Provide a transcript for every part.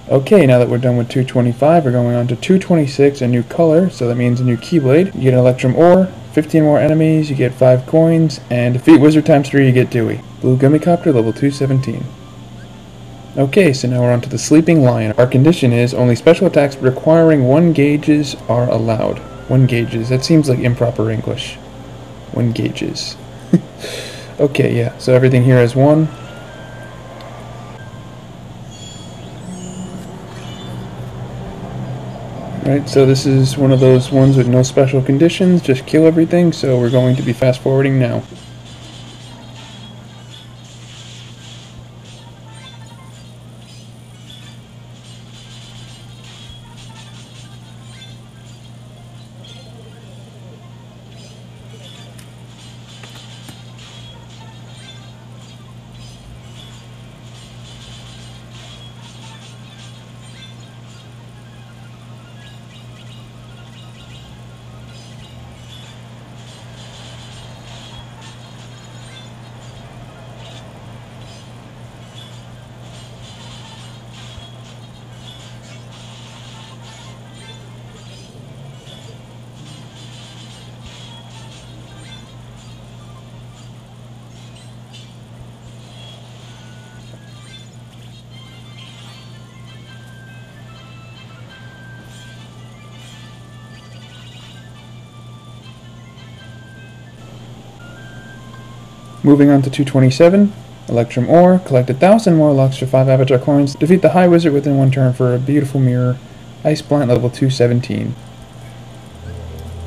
Okay, now that we're done with 225, we're going on to 226, a new color, so that means a new Keyblade. You get an Electrum Ore, 15 more enemies, you get 5 coins, and defeat Wizard times 3, you get Dewey. Blue Gummicopter, level 217. Okay, so now we're on to the Sleeping Lion. Our condition is only special attacks requiring 1 gauges are allowed. 1 gauges, that seems like improper English. 1 gauges. Okay, yeah, so everything here has 1. Right, so this is one of those ones with no special conditions, just kill everything, so we're going to be fast forwarding now. Moving on to 227, Electrum Ore, collect 1,000 more Lux for 5 Avatar coins, defeat the High Wizard within 1 turn for a beautiful mirror, Ice Plant level 217.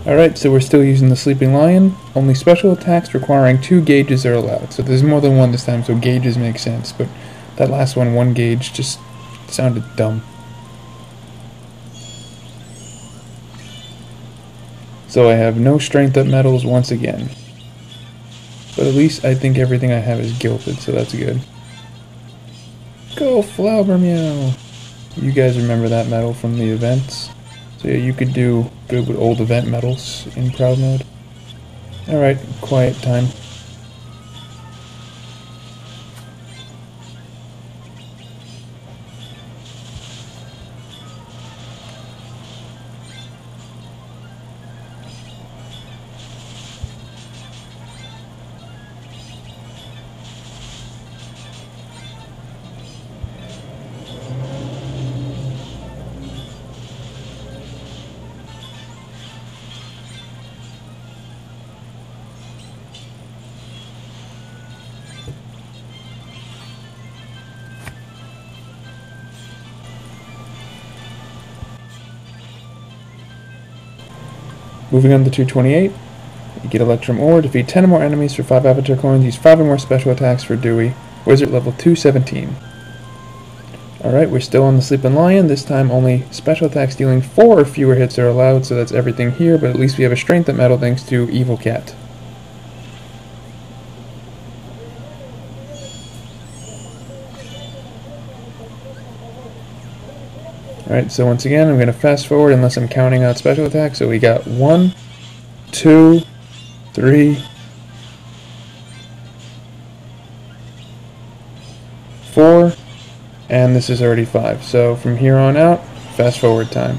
Alright, so we're still using the Sleeping Lion, only special attacks requiring 2 gauges are allowed, so there's more than 1 this time, so gauges make sense, but that last one, 1 gauge, just sounded dumb. So I have no strength up medals once again. But at least I think everything I have is gilded, so that's good. Go Flaubermeow! You guys remember that medal from the events? So yeah, you could do good with old event medals in Proud Mode. Alright, quiet time. Moving on to 228, you get Electrum Ore, defeat 10 or more enemies for 5 Avatar coins, use 5 or more special attacks for Dewey, Wizard level 217. Alright, we're still on the Sleeping Lion, this time only special attacks dealing 4 or fewer hits are allowed, so that's everything here, but at least we have a strength up medal thanks to Evil Cat. Alright, so once again, I'm going to fast forward unless I'm counting out special attacks. So we got 1, 2, 3, 4, and this is already 5. So from here on out, fast forward time.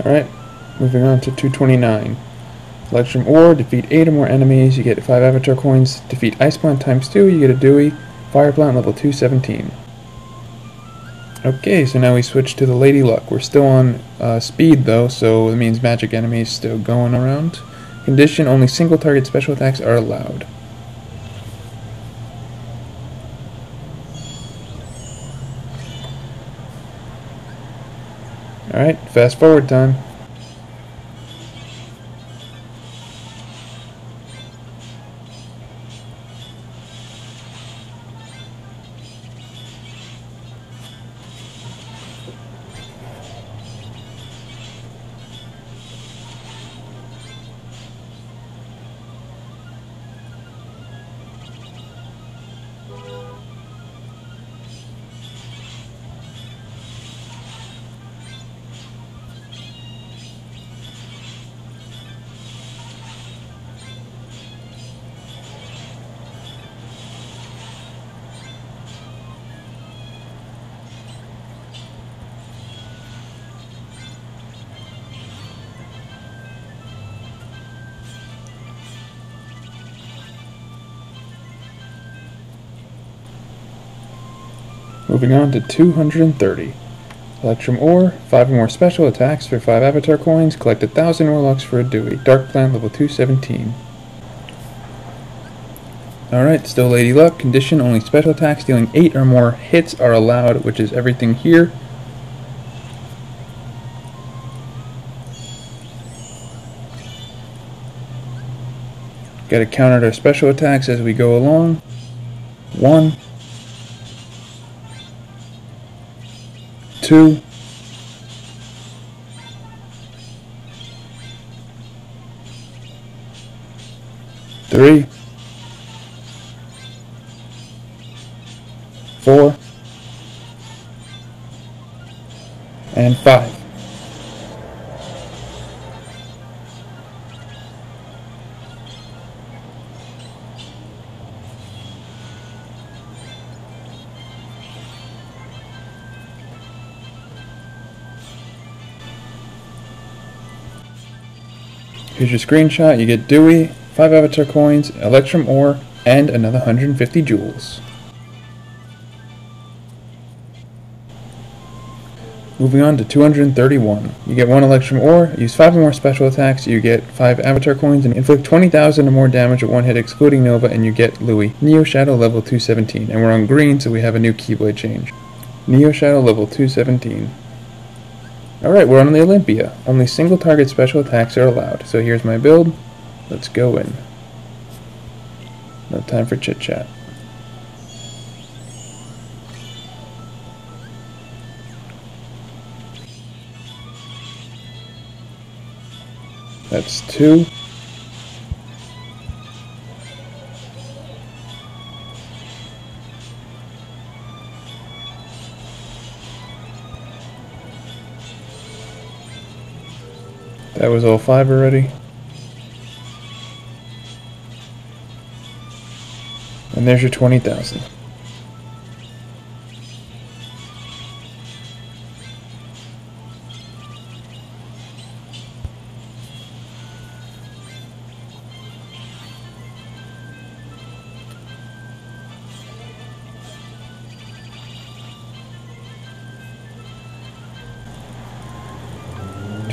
Alright, moving on to 229. Electrum Ore, defeat 8 or more enemies, you get 5 Avatar coins. Defeat Ice Plant times 2, you get a Dewey. Fire Plant level 217. Okay, so now we switch to the Lady Luck. We're still on speed though, so it means magic enemies still going around. Condition, only single target special attacks are allowed. Alright, fast forward time. Moving on to 230. Electrum Ore, 5 more special attacks for 5 avatar coins, collect 1,000 Orlocks for a Dewey. Dark Plant level 217. Alright, still Lady Luck. Condition, only special attacks dealing 8 or more hits are allowed, which is everything here. Gotta counter their special attacks as we go along. 1, 2, 3, 4, and 5. Here's your screenshot. You get Dewey, 5 avatar coins, Electrum Ore, and another 150 jewels. Moving on to 231. You get 1 Electrum Ore, use 5 or more special attacks, you get 5 avatar coins, and inflict 20,000 or more damage at 1 hit excluding Nova, and you get Louis. Neo Shadow level 217, and we're on green, so we have a new Keyblade change. Neo Shadow level 217. Alright, we're on the Olympia. Only single target special attacks are allowed. So here's my build. Let's go in. No time for chit chat. That's 2. That was all 5 already. And there's your 20,000.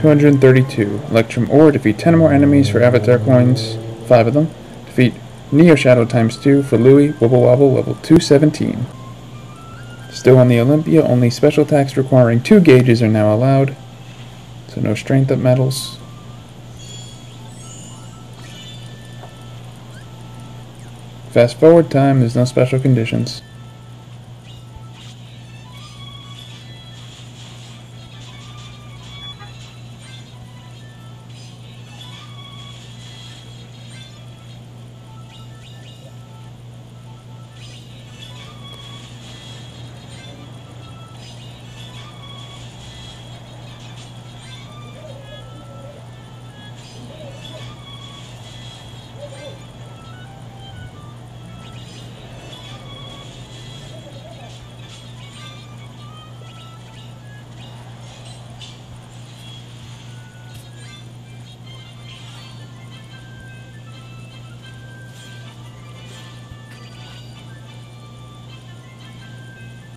$232. Electrum Ore, defeat 10 or more enemies for avatar coins, 5 of them. Defeat Neo Shadow ×2 for Louis, Wobble Wobble, level 217. Still on the Olympia, only special attacks requiring 2 gauges are now allowed, so no strength up medals. Fast forward time, there's no special conditions.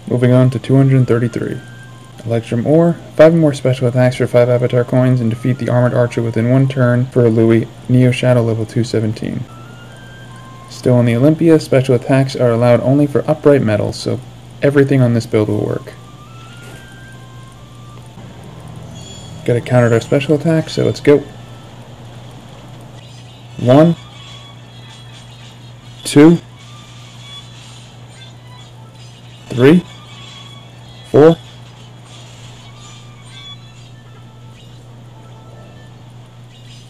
Moving on to 233. Electrum Ore, 5 more special attacks for 5 avatar coins, and defeat the armored archer within 1 turn for a Louis, Neo Shadow level 217. Still on the Olympia, special attacks are allowed only for upright metals, so everything on this build will work. Gotta counter our special attack, so let's go. 1, 2, 3, 4,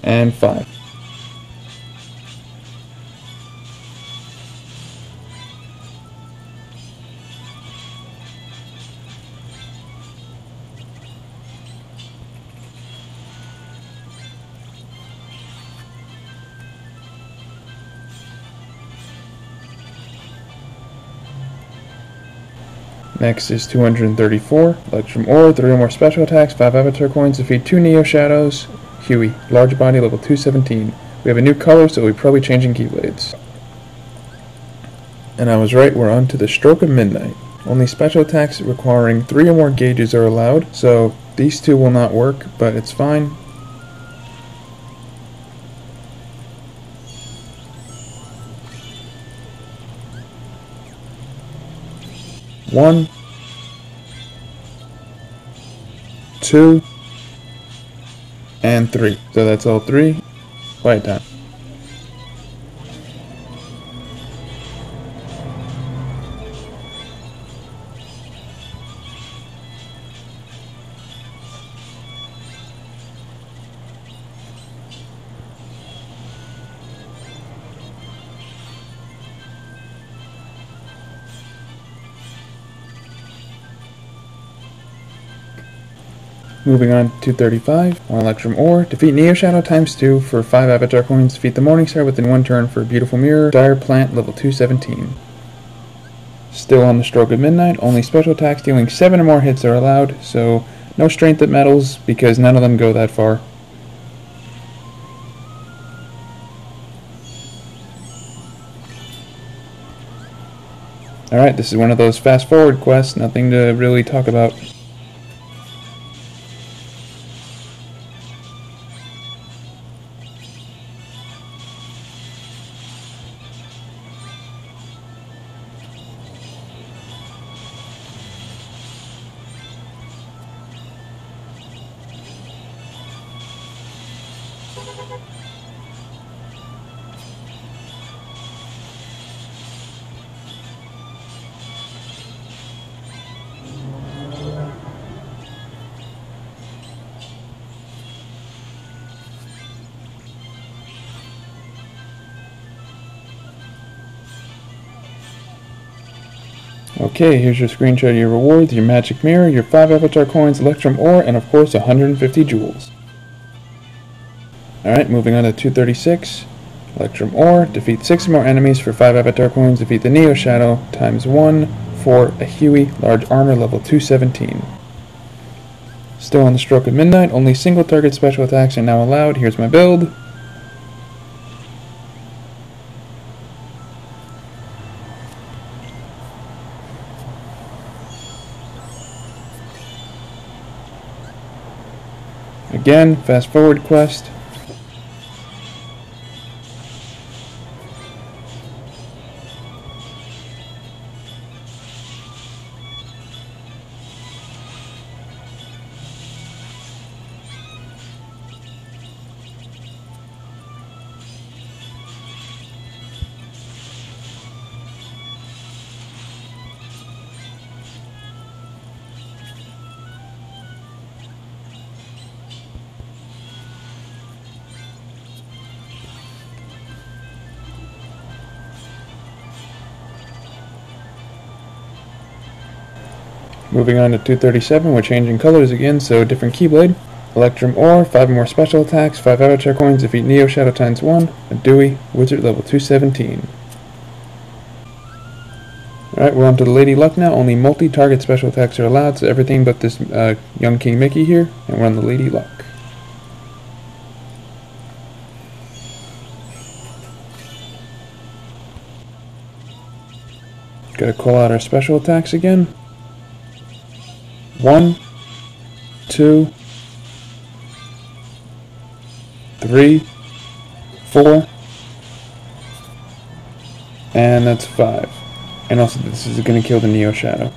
and 5. Next is 234, Electrum Ore, 3 more special attacks, 5 avatar coins, defeat 2 Neo Shadows, Huey, large body, level 217. We have a new color, so we'll be probably changing Keyblades. And I was right, we're on to the Stroke of Midnight. Only special attacks requiring 3 or more gauges are allowed, so these 2 will not work, but it's fine. One, 2, and 3. So that's all 3. Quiet time. Moving on to 235, on Electrum Ore, defeat Neo Shadow ×2 for 5 avatar coins, defeat the Morningstar within 1 turn for a beautiful mirror, Dire Plant, level 217. Still on the Stroke of Midnight, only special attacks dealing 7 or more hits are allowed, so no strength at metals because none of them go that far. Alright, this is one of those fast forward quests, nothing to really talk about. Okay, here's your screenshot of your rewards, your magic mirror, your 5 avatar coins, Electrum Ore, and of course 150 jewels. Alright, moving on to 236. Electrum Ore, defeat 6 more enemies for 5 avatar coins, defeat the Neo Shadow ×1 for a Huey, large armor, level 217. Still on the Stroke of Midnight, only single target special attacks are now allowed. Here's my build. Again, fast forward quest. Moving on to 237, we're changing colors again, so different Keyblade. Electrum Ore, 5 more special attacks, 5 avatar coins, defeat Neo Shadow ×1, a Dewey, Wizard level 217. Alright, we're on to the Lady Luck now, only multi-target special attacks are allowed, so everything but this young King Mickey here, and we're on the Lady Luck. Gotta call out our special attacks again. 1, 2, 3, 4, and that's 5. And also this is going to kill the Neo Shadow.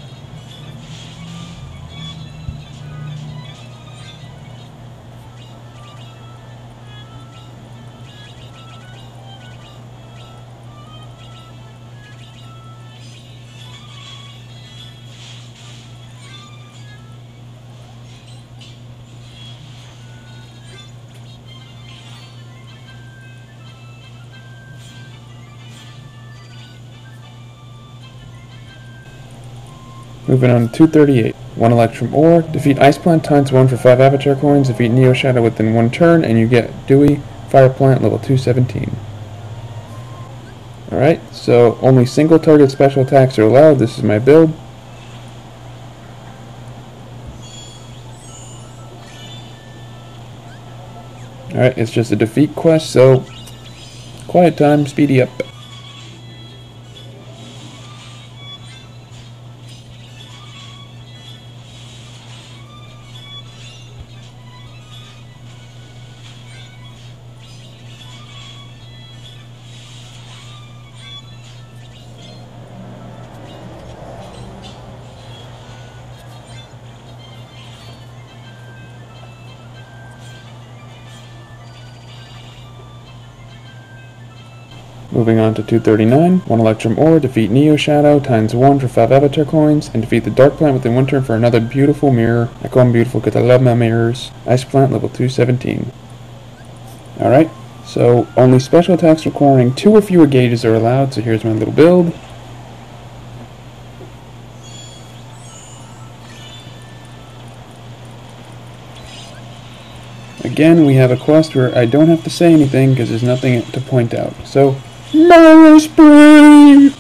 Moving on to 238. 1 Electrum Ore. Defeat Ice Plant times 1 for 5 Avatar coins. Defeat Neo Shadow within 1 turn, and you get Dewey, Fire Plant, level 217. Alright, so only single target special attacks are allowed. This is my build. Alright, it's just a defeat quest, so quiet time, speedy up. Moving on to 239, 1 Electrum Ore, defeat Neo Shadow, times 1 for 5 Avatar coins, and defeat the Dark Plant within 1 turn for another beautiful mirror. I call them beautiful because I love my mirrors. Ice Plant, level 217. Alright, so only special attacks requiring 2 or fewer gauges are allowed, so here's my little build. Again, we have a quest where I don't have to say anything because there's nothing to point out. So, Mara Spray!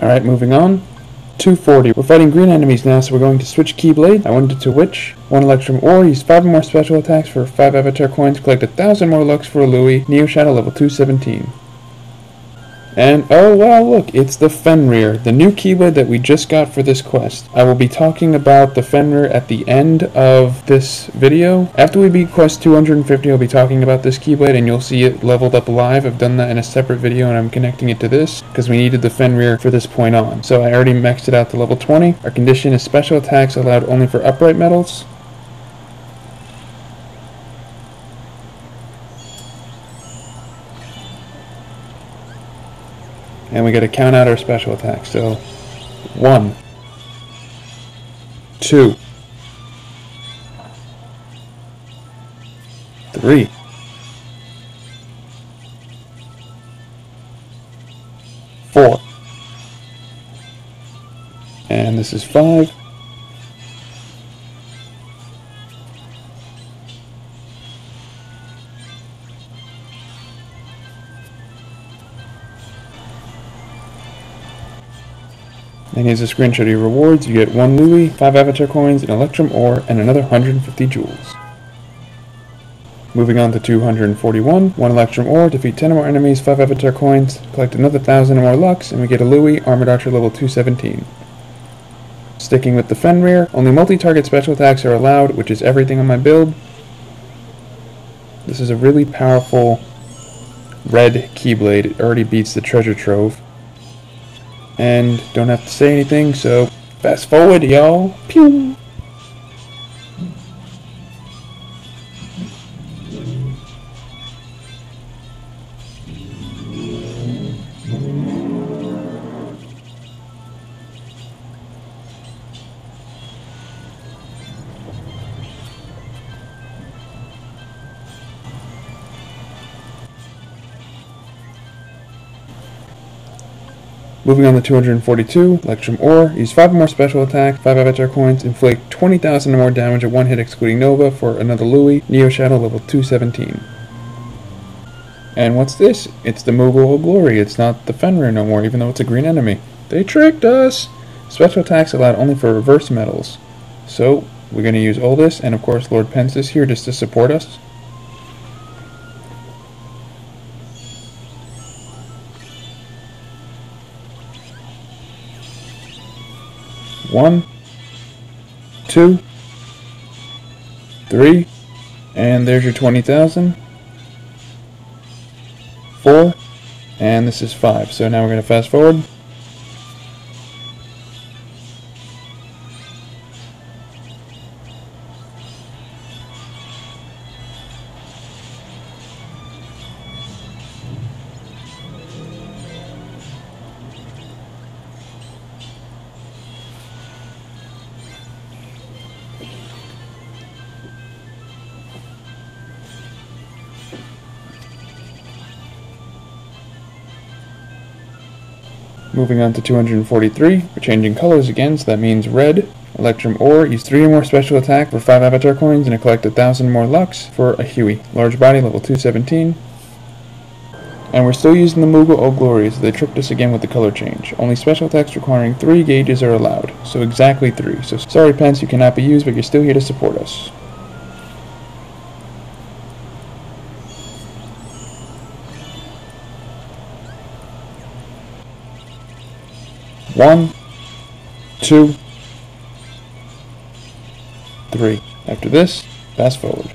Alright, moving on. 240. We're fighting green enemies now, so we're going to switch Keyblade. I wanted to Witch. 1 Electrum Ore, use 5 more special attacks for 5 Avatar coins, collect 1,000 more Lux for a Louis. Neo Shadow level 217. And, oh wow, look, it's the Fenrir, the new Keyblade that we just got for this quest. I will be talking about the Fenrir at the end of this video. After we beat quest 250, I'll be talking about this Keyblade, and you'll see it leveled up live. I've done that in a separate video, and I'm connecting it to this, because we needed the Fenrir for this point on. So I already maxed it out to level 20. Our condition is special attacks allowed only for upright metals. And we got to count out our special attacks. So, 1, 2, 3, 4, and this is 5. And here's a screenshot of your rewards. You get 1 Louis, 5 Avatar coins, an Electrum Ore, and another 150 jewels. Moving on to 241, 1 Electrum Ore, defeat 10 or more enemies, 5 Avatar coins, collect another 1,000 or more Lux, and we get a Louis, Armored Archer level 217. Sticking with the Fenrir, only multi-target special attacks are allowed, which is everything on my build. This is a really powerful red Keyblade. It already beats the Treasure Trove. And don't have to say anything, so fast forward, y'all. Pew! Moving on to 242, Electrum Ore, use 5 more special attack, 5 Avatar coins, inflict 20,000 or more damage at 1 hit excluding Nova for another Louis, Neo Shadow level 217. And what's this? It's the Movable Glory. It's not the Fenrir no more, even though it's a green enemy. They tricked us! Special attacks allowed only for reverse metals. So, we're going to use all this, and of course Lord Pence is here just to support us. One, 2, 3, and there's your 20,000. 4, and this is 5. So now we're going to fast forward. Moving on to 243, we're changing colors again, so that means red. Electrum Ore, use 3 or more special attack for 5 avatar coins and collect 1,000 more Lux for a Huey. Large body, level 217. And we're still using the Moogle Old Glory, so they tricked us again with the color change. Only special attacks requiring 3 gauges are allowed, so exactly 3. So sorry Pence, you cannot be used, but you're still here to support us. One, 2, 3. After this, fast forward.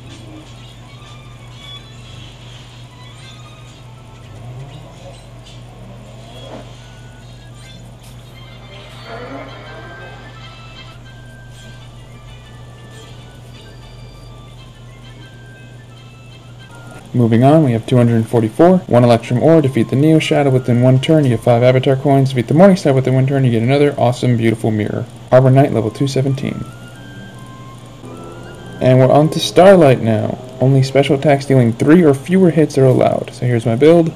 Moving on, we have 244. 1 Electrum Ore, defeat the Neo Shadow within 1 turn, you get 5 Avatar Coins. Defeat the Morning Star within 1 turn, you get another awesome, beautiful mirror. Arbor Knight, level 217. And we're on to Starlight now. Only special attacks dealing 3 or fewer hits are allowed. So here's my build.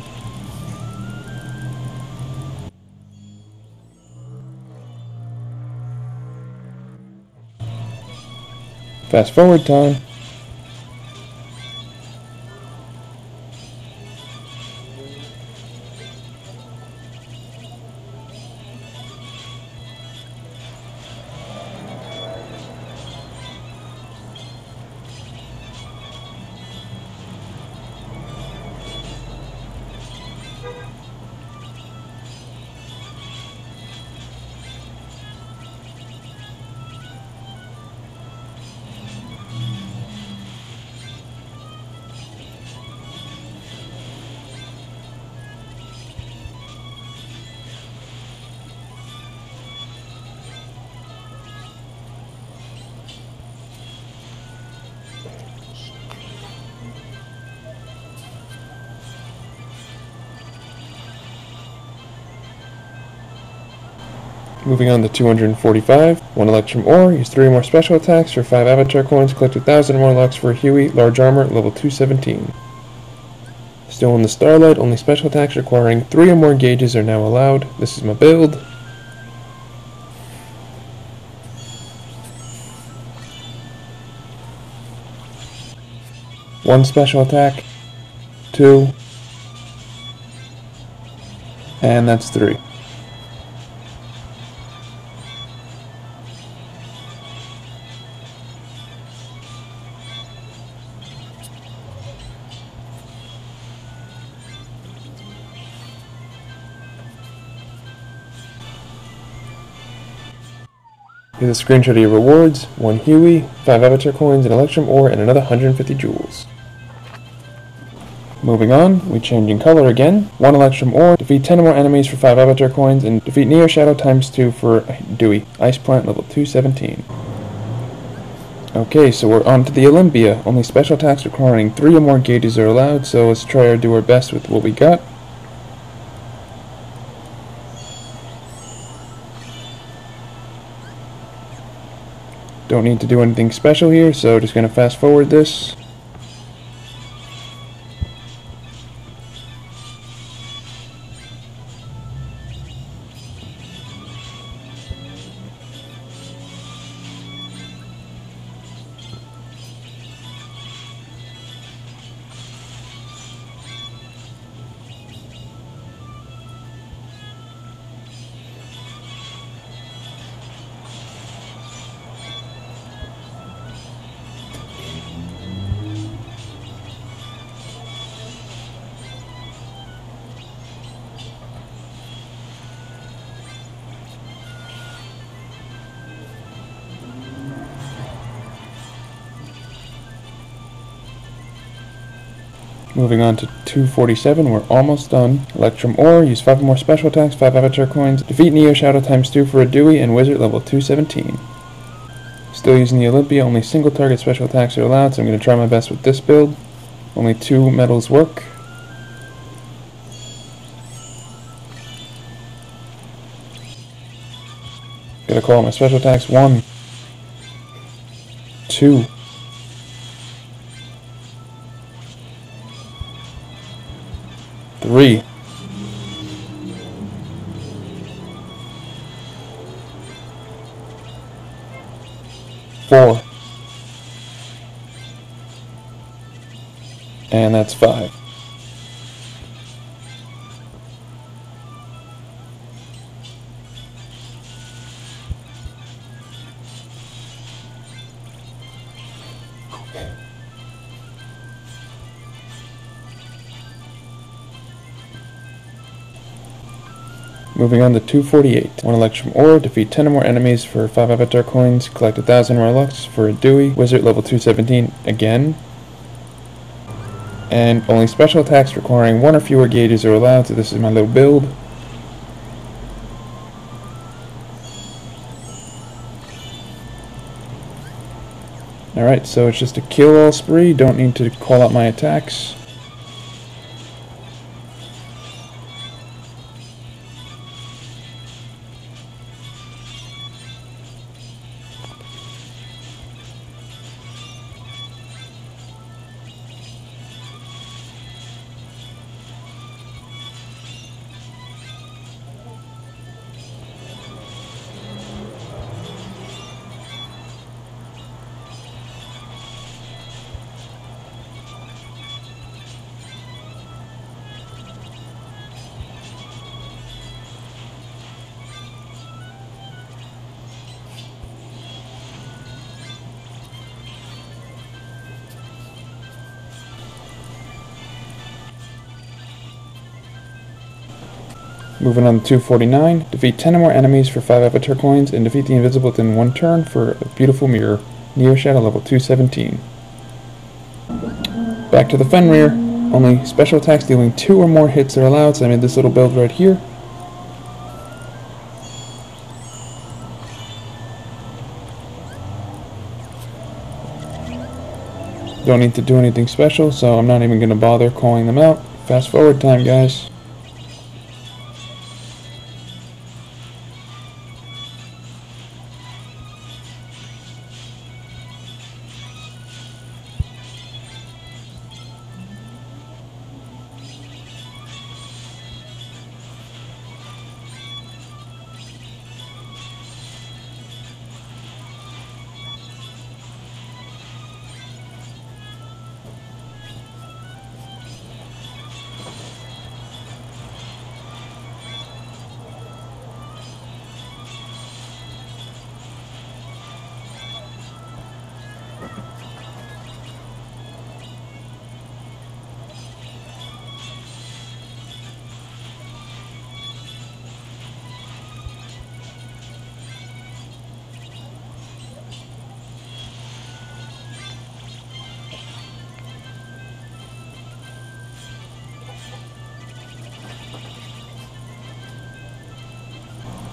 Fast forward time. Moving on to 245. 1 Electrum Ore, use 3 more special attacks for 5 Avatar Coins, collect 1,000 more Lux for a Huey, large armor, level 217. Still in the Starlight, only special attacks requiring 3 or more gauges are now allowed. This is my build. One special attack, 2, and that's 3. Here's a screenshot of your rewards, 1 Huey, 5 Avatar Coins, an Electrum Ore, and another 150 jewels. Moving on, we change in color again. 1 Electrum Ore, defeat 10 or more enemies for 5 Avatar Coins, and defeat Neo Shadow times 2 for Dewey. Ice Plant, level 217. Okay, so we're on to the Olympia. Only special attacks requiring 3 or more gauges are allowed, so let's try to do our best with what we got. Don't need to do anything special here, so just going to fast forward this. Moving on to 247, we're almost done. Electrum Ore, use 5 more special attacks, 5 avatar coins, defeat Neo Shadow times 2 for a Dewey, and Wizard level 217. Still using the Olympia, only single target special attacks are allowed, so I'm going to try my best with this build. Only 2 medals work. Gotta call out my special attacks. 1, 2, 3, 4, and that's 5. Moving on to 248. 1 Electrum Ore, defeat 10 or more enemies for 5 avatar coins, collect 1,000 Royal for a Dewey, Wizard level 217 again. And only special attacks requiring 1 or fewer gauges are allowed, so this is my little build. Alright, so it's just a kill all spree, don't need to call out my attacks. Moving on to 249, defeat 10 or more enemies for 5 avatar coins, and defeat the invisible within 1 turn for a beautiful mirror, Neo Shadow level 217. Back to the Fenrir, only special attacks dealing 2 or more hits are allowed, so I made this little build right here. Don't need to do anything special, so I'm not even going to bother calling them out. Fast forward time, guys.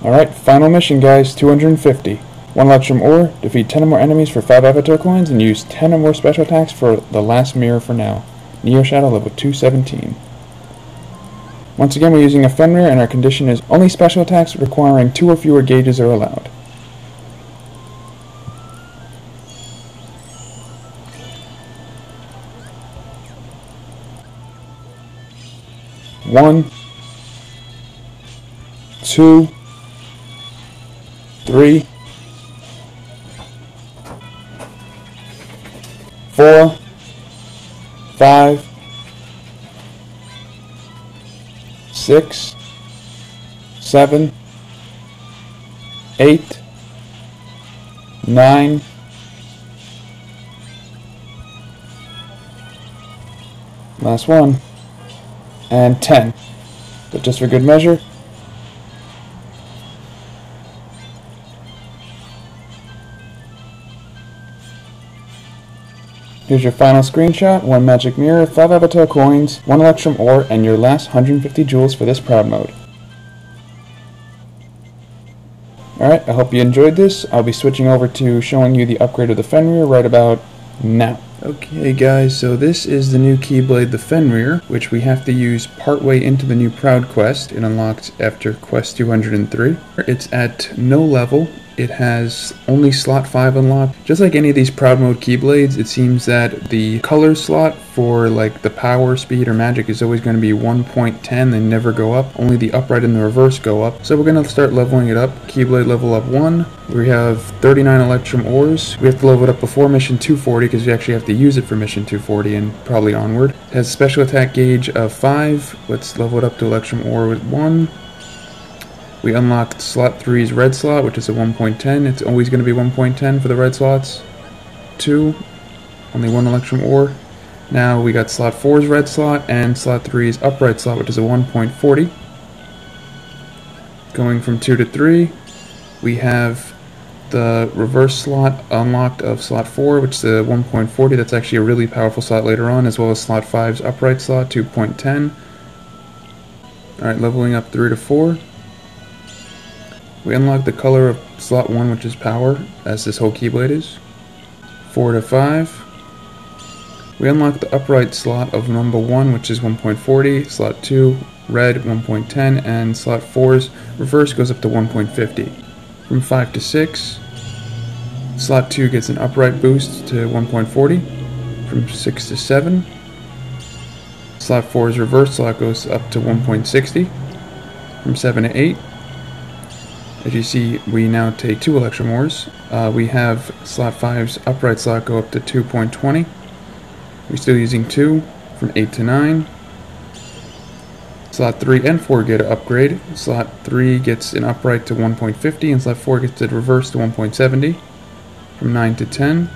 Alright, final mission, guys, 250. 1 Electrum Ore, defeat 10 or more enemies for 5 avatar coins, and use 10 or more special attacks for the last mirror for now. Neo Shadow level 217. Once again, we're using a Fenrir, and our condition is only special attacks requiring 2 or fewer gauges are allowed. One, 2, 3, 4, 5, 6, 7, 8, 9, last one, and 10. But just for good measure, Here's your final screenshot, 1 magic mirror, 5 avatar coins, 1 Electrum Ore, and your last 150 jewels for this Proud Mode. Alright, I hope you enjoyed this. I'll be switching over to showing you the upgrade of the Fenrir right about now. Okay guys, so this is the new Keyblade, the Fenrir, which we have to use partway into the new Proud quest. It unlocked after quest 203. It's at no level. It has only slot 5 unlocked. Just like any of these Proud Mode Keyblades, it seems that the color slot for like the power, speed, or magic is always going to be 1.10. They never go up. Only the upright and the reverse go up. So we're going to start leveling it up. Keyblade level up 1. We have 39 Electrum Ores. We have to level it up before mission 240 because we actually have to use it for mission 240 and probably onward. It has a special attack gauge of 5. Let's level it up to Electrum Ore with 1. We unlocked slot 3's red slot, which is a 1.10. It's always going to be 1.10 for the red slots. 2. Only 1 Electrum Ore. Now we got slot 4's red slot and slot 3's upright slot, which is a 1.40. Going from 2 to 3, we have the reverse slot unlocked of slot 4, which is a 1.40. That's actually a really powerful slot later on, as well as slot 5's upright slot, 2.10. Alright, leveling up 3 to 4. We unlock the color of slot 1, which is power, as this whole Keyblade is. 4 to 5. We unlock the upright slot of number 1, which is 1.40, slot 2, red, 1.10, and slot 4's reverse goes up to 1.50. From 5 to 6, slot 2 gets an upright boost to 1.40. From 6 to 7, slot 4's reverse slot goes up to 1.60. From 7 to 8, as you see, we now take 2 Electrum Ores. We have slot 5's upright slot go up to 2.20. We're still using 2 from 8 to 9. Slot 3 and 4 get an upgrade. Slot 3 gets an upright to 1.50 and slot 4 gets a reverse to 1.70. From 9 to 10.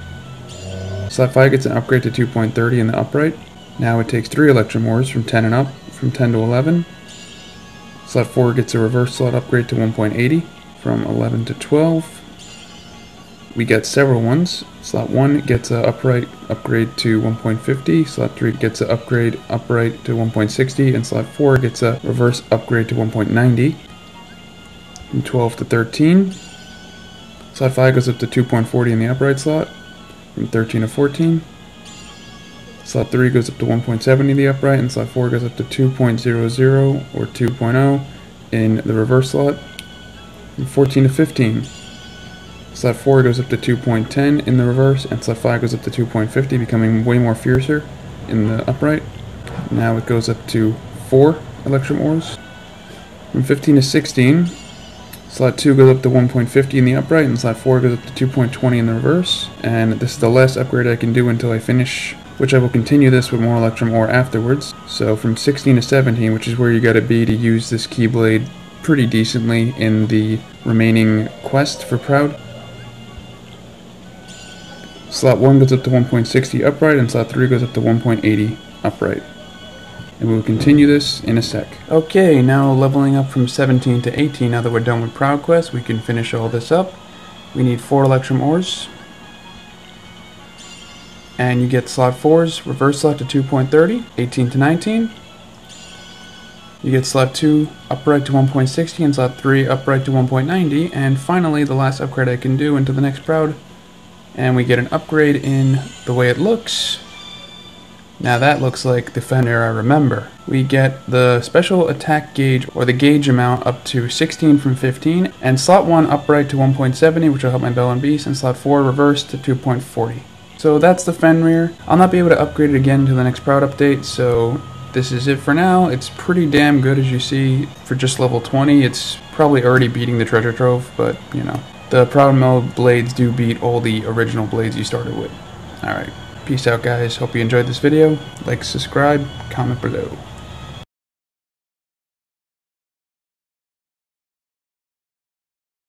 Slot 5 gets an upgrade to 2.30 in the upright. Now it takes 3 Electrum Ores from 10 and up. From 10 to 11. Slot 4 gets a reverse slot upgrade to 1.80. From 11 to 12, we get several ones. Slot 1 gets an upright upgrade to 1.50, slot 3 gets an upgrade upright to 1.60, and slot 4 gets a reverse upgrade to 1.90. From 12 to 13, slot 5 goes up to 2.40 in the upright slot. From 13 to 14, slot 3 goes up to 1.70 in the upright, and slot 4 goes up to 2.00 or 2.0 in the reverse slot. From 14 to 15, slot 4 goes up to 2.10 in the reverse, and slot 5 goes up to 2.50, becoming way more fiercer in the upright. Now it goes up to 4 Electrum Ores. From 15 to 16, slot 2 goes up to 1.50 in the upright, and slot 4 goes up to 2.20 in the reverse. And this is the last upgrade I can do until I finish, which I will continue this with more Electrum Ore afterwards. So from 16 to 17, which is where you gotta be to use this Keyblade pretty decently in the remaining quest for Proud. Slot 1 goes up to 1.60 upright, and slot 3 goes up to 1.80 upright. And we will continue this in a sec. Okay, now leveling up from 17 to 18. Now that we're done with Proud Quest, we can finish all this up. We need 4 Electrum Ores. And you get slot 4's reverse slot to 2.30, 18 to 19. You get slot 2 upright to 1.60 and slot 3 upright to 1.90. And finally, the last upgrade I can do into the next Proud. And we get an upgrade in the way it looks. Now that looks like the Fenrir I remember. We get the special attack gauge, or the gauge amount, up to 16 from 15. And slot 1 upright to 1.70, which will help my Bell and Beast. And slot 4 reverse to 2.40. So that's the Fenrir. I'll not be able to upgrade it again to the next Proud update, so this is it for now. It's pretty damn good, as you see. For just level 20, it's probably already beating the treasure trove, but, you know. The Proud Mode blades do beat all the original blades you started with. Alright, peace out guys. Hope you enjoyed this video. Like, subscribe, comment below.